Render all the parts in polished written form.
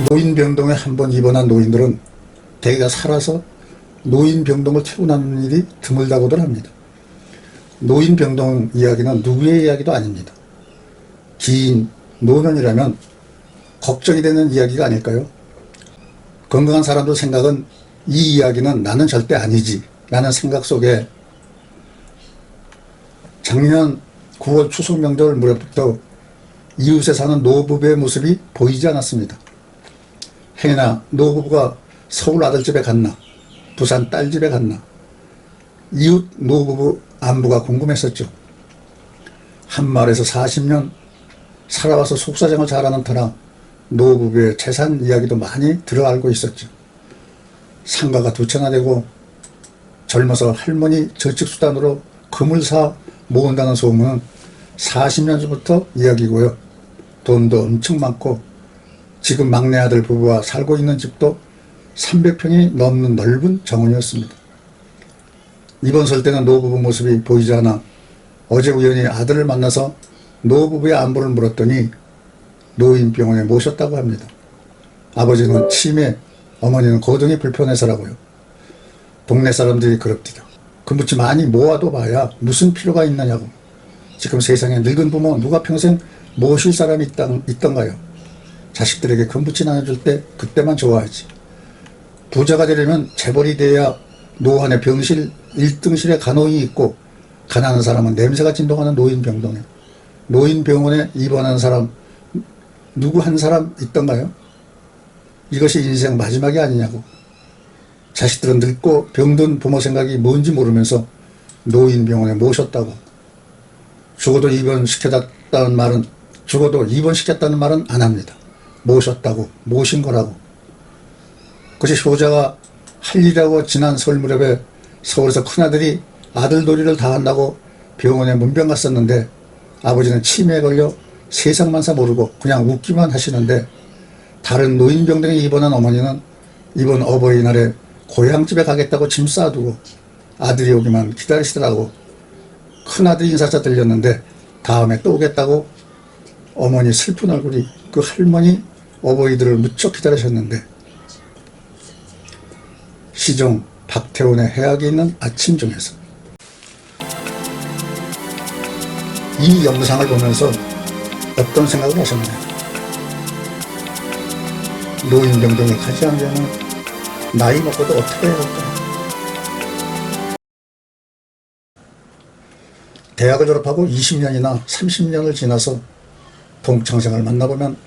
노인병동에 한 번 입원한 노인들은 대개가 살아서 노인병동을 퇴원하는 일이 드물다고들 합니다. 노인병동 이야기는 누구의 이야기도 아닙니다. 긴 노년이라면 걱정이 되는 이야기가 아닐까요? 건강한 사람들 생각은 이 이야기는 나는 절대 아니지 라는 생각 속에 작년 9월 추석 명절 무렵부터 이웃에 사는 노부부의 모습이 보이지 않았습니다. 행여나 노부부가 서울 아들집에 갔나 부산 딸집에 갔나 이웃 노부부 안부가 궁금했었죠. 한 마을에서 40년 살아와서 속사정을 잘하는 터라 노부부의 재산 이야기도 많이 들어 알고 있었죠. 상가가 2채나 되고 젊어서 할머니 저축수단으로 금을 사 모은다는 소문은 40년 전부터 이야기고요. 돈도 엄청 많고 지금 막내 아들 부부와 살고 있는 집도 300평이 넘는 넓은 정원이었습니다. 이번 설 때는 노부부 모습이 보이지 않아 어제 우연히 아들을 만나서 노부부의 안부를 물었더니 노인병원에 모셨다고 합니다. 아버지는 치매, 어머니는 거동이 불편해서라고요. 동네 사람들이 그럽디다. 금붙이 많이 모아도 봐야 무슨 필요가 있느냐고. 지금 세상에 늙은 부모 누가 평생 모실 사람이 있던가요? 자식들에게 금붙이 나눠줄 때 그때만 좋아하지. 부자가 되려면 재벌이 돼야 노안의 병실 1등실에 간호인이 있고 가난한 사람은 냄새가 진동하는 노인병동에 노인병원에 입원한 사람 누구 한 사람 있던가요? 이것이 인생 마지막이 아니냐고. 자식들은 늙고 병든 부모 생각이 뭔지 모르면서 노인병원에 모셨다고. 죽어도 입원시켰다는 말은 안 합니다. 모셨다고, 모신 거라고. 그것이 효자가 할 일이라고 지난 설 무렵에 서울에서 큰아들이 아들도리를 다 한다고 병원에 문병 갔었는데 아버지는 치매에 걸려 세상만사 모르고 그냥 웃기만 하시는데 다른 노인병동에 입원한 어머니는 이번 어버이날에 고향집에 가겠다고 짐 싸두고 아들이 오기만 기다리시더라고. 큰아들 인사차 들렸는데 다음에 또 오겠다고 어머니 슬픈 얼굴이 그 할머니 어버이들을 무척 기다리셨는데 시종 박태원의 해악이 있는 아침 중에서 이 영상을 보면서 어떤 생각을 하셨나요? 노인병동에 가지 않으려면 나이 먹고도 어떻게 해야 할까요? 대학을 졸업하고 20년이나 30년을 지나서 동창생을 만나보면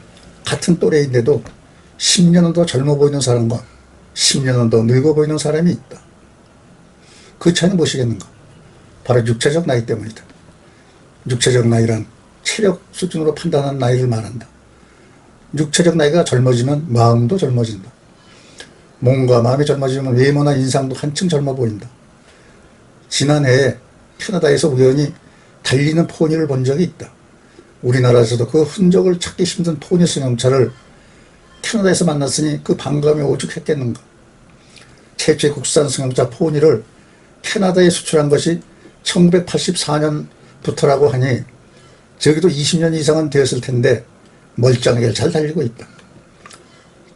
같은 또래인데도 10년은 더 젊어 보이는 사람과 10년은 더 늙어 보이는 사람이 있다. 그 차이는 무엇이겠는가? 바로 육체적 나이 때문이다. 육체적 나이란 체력 수준으로 판단하는 나이를 말한다. 육체적 나이가 젊어지면 마음도 젊어진다. 몸과 마음이 젊어지면 외모나 인상도 한층 젊어 보인다. 지난해에 캐나다에서 우연히 달리는 포니를 본 적이 있다. 우리나라에서도 그 흔적을 찾기 힘든 포니 승용차를 캐나다에서 만났으니 그 반감이 오죽했겠는가. 최초의 국산 승용차 포니를 캐나다에 수출한 것이 1984년부터라고 하니 저기도 20년 이상은 되었을 텐데 멀쩡하게 잘 달리고 있다.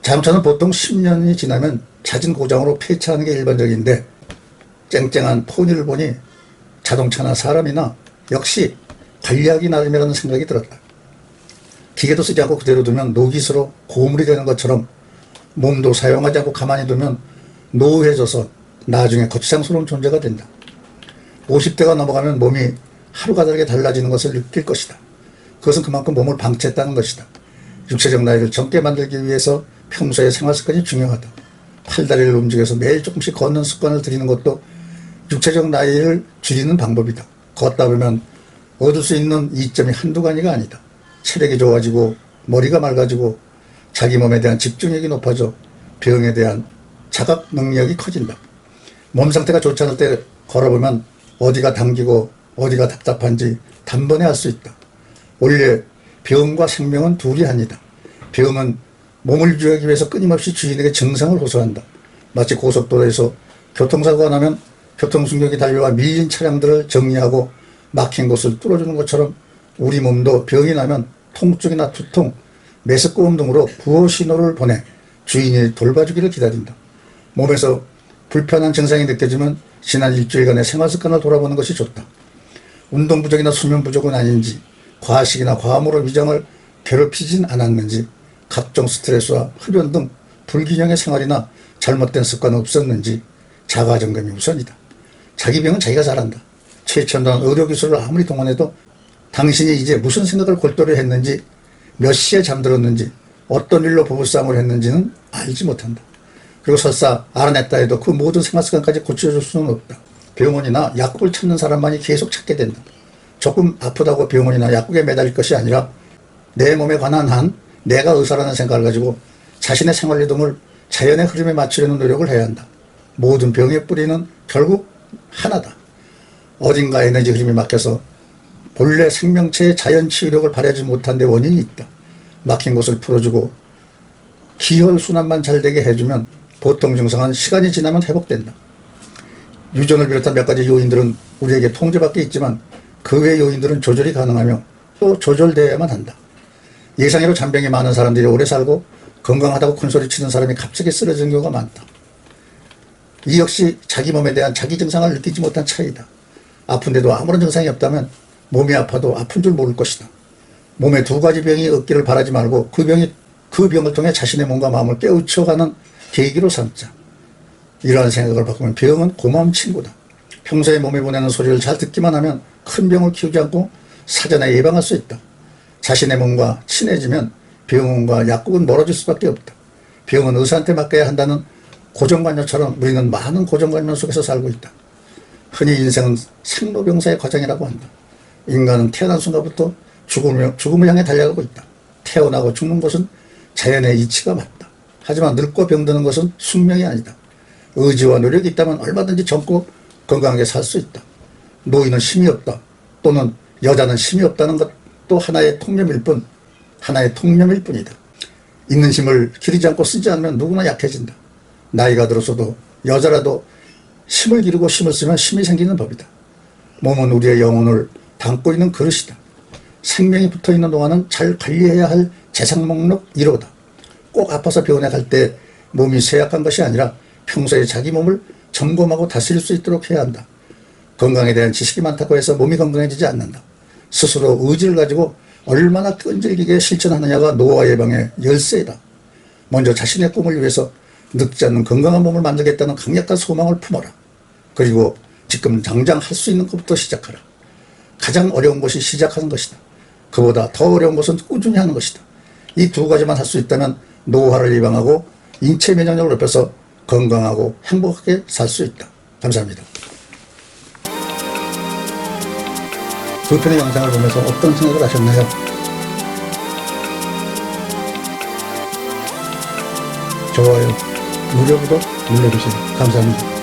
자동차는 보통 10년이 지나면 잦은 고장으로 폐차하는 게 일반적인데 쨍쨍한 포니를 보니 자동차나 사람이나 역시 관리하기 나름이라는 생각이 들었다. 기계도 쓰지 않고 그대로 두면 노기스로 고물이 되는 것처럼 몸도 사용하지 않고 가만히 두면 노후해져서 나중에 거치장스러운 존재가 된다. 50대가 넘어가면 몸이 하루가 다르게 달라지는 것을 느낄 것이다. 그것은 그만큼 몸을 방치했다는 것이다. 육체적 나이를 젊게 만들기 위해서 평소의 생활 습관이 중요하다. 팔다리를 움직여서 매일 조금씩 걷는 습관을 들이는 것도 육체적 나이를 줄이는 방법이다. 걷다 보면 얻을 수 있는 이점이 한두 가지가 아니다. 체력이 좋아지고 머리가 맑아지고 자기 몸에 대한 집중력이 높아져 병에 대한 자각 능력이 커진다. 몸 상태가 좋지 않을 때 걸어보면 어디가 당기고 어디가 답답한지 단번에 알 수 있다. 원래 병과 생명은 둘이 아니다. 병은 몸을 유지하기 위해서 끊임없이 주인에게 증상을 호소한다. 마치 고속도로에서 교통사고가 나면 교통승력이 달려와 밀린 차량들을 정리하고 막힌 곳을 뚫어주는 것처럼 우리 몸도 병이 나면 통증이나 두통, 메스꺼움 등으로 부호 신호를 보내 주인이 돌봐주기를 기다린다. 몸에서 불편한 증상이 느껴지면 지난 일주일간의 생활습관을 돌아보는 것이 좋다. 운동 부족이나 수면 부족은 아닌지, 과식이나 과음으로 위장을 괴롭히진 않았는지, 각종 스트레스와 흡연 등 불균형의 생활이나 잘못된 습관은 없었는지 자가점검이 우선이다. 자기 병은 자기가 잘한다. 최첨단 의료기술을 아무리 동원해도 당신이 이제 무슨 생각을 골똘히 했는지, 몇 시에 잠들었는지, 어떤 일로 부부싸움을 했는지는 알지 못한다. 그리고 설사 알아냈다 해도 그 모든 생활습관까지 고쳐줄 수는 없다. 병원이나 약국을 찾는 사람만이 계속 찾게 된다. 조금 아프다고 병원이나 약국에 매달릴 것이 아니라 내 몸에 관한 한 내가 의사라는 생각을 가지고 자신의 생활 리듬을 자연의 흐름에 맞추려는 노력을 해야 한다. 모든 병의 뿌리는 결국 하나다. 어딘가 에너지 흐름이 막혀서 본래 생명체의 자연 치유력을 발휘하지 못한 데 원인이 있다. 막힌 곳을 풀어주고 기혈순환만 잘 되게 해주면 보통 증상은 시간이 지나면 회복된다. 유전을 비롯한 몇 가지 요인들은 우리에게 통제 밖에 있지만 그 외 요인들은 조절이 가능하며 또 조절되어야만 한다. 예상외로 잔병이 많은 사람들이 오래 살고 건강하다고 큰소리 치는 사람이 갑자기 쓰러지는 경우가 많다. 이 역시 자기 몸에 대한 자기 증상을 느끼지 못한 차이다. 아픈데도 아무런 증상이 없다면 몸이 아파도 아픈 줄 모를 것이다. 몸에 두 가지 병이 없기를 바라지 말고 그 병을 통해 자신의 몸과 마음을 깨우쳐가는 계기로 삼자. 이러한 생각을 바꾸면 병은 고마운 친구다. 평소에 몸에 보내는 소리를 잘 듣기만 하면 큰 병을 키우지 않고 사전에 예방할 수 있다. 자신의 몸과 친해지면 병원과 약국은 멀어질 수밖에 없다. 병은 의사한테 맡겨야 한다는 고정관념처럼 우리는 많은 고정관념 속에서 살고 있다. 흔히 인생은 생로병사의 과정이라고 한다. 인간은 태어난 순간부터 죽음을 향해 달려가고 있다. 태어나고 죽는 것은 자연의 이치가 맞다. 하지만 늙고 병드는 것은 숙명이 아니다. 의지와 노력이 있다면 얼마든지 젊고 건강하게 살 수 있다. 노인은 힘이 없다. 또는 여자는 힘이 없다는 것도 하나의 통념일 뿐이다. 있는 힘을 기르지 않고 쓰지 않으면 누구나 약해진다. 나이가 들어서도 여자라도 힘을 기르고 힘을 쓰면 힘이 생기는 법이다. 몸은 우리의 영혼을 담고 있는 그릇이다. 생명이 붙어있는 동안은 잘 관리해야 할 재산 목록 1호다. 꼭 아파서 병원에 갈 때 몸이 쇠약한 것이 아니라 평소에 자기 몸을 점검하고 다스릴 수 있도록 해야 한다. 건강에 대한 지식이 많다고 해서 몸이 건강해지지 않는다. 스스로 의지를 가지고 얼마나 끈질기게 실천하느냐가 노화 예방의 열쇠이다. 먼저 자신의 꿈을 위해서 늙지 않는 건강한 몸을 만들겠다는 강력한 소망을 품어라. 그리고 지금 당장 할 수 있는 것부터 시작하라. 가장 어려운 것이 시작하는 것이다. 그보다 더 어려운 것은 꾸준히 하는 것이다. 이 두 가지만 할 수 있다면 노화를 예방하고 인체 면역력을 높여서 건강하고 행복하게 살 수 있다. 감사합니다. 두 편의 영상을 보면서 어떤 생각을 하셨나요? 좋아요, 무료 구독 눌러주세요. 감사합니다.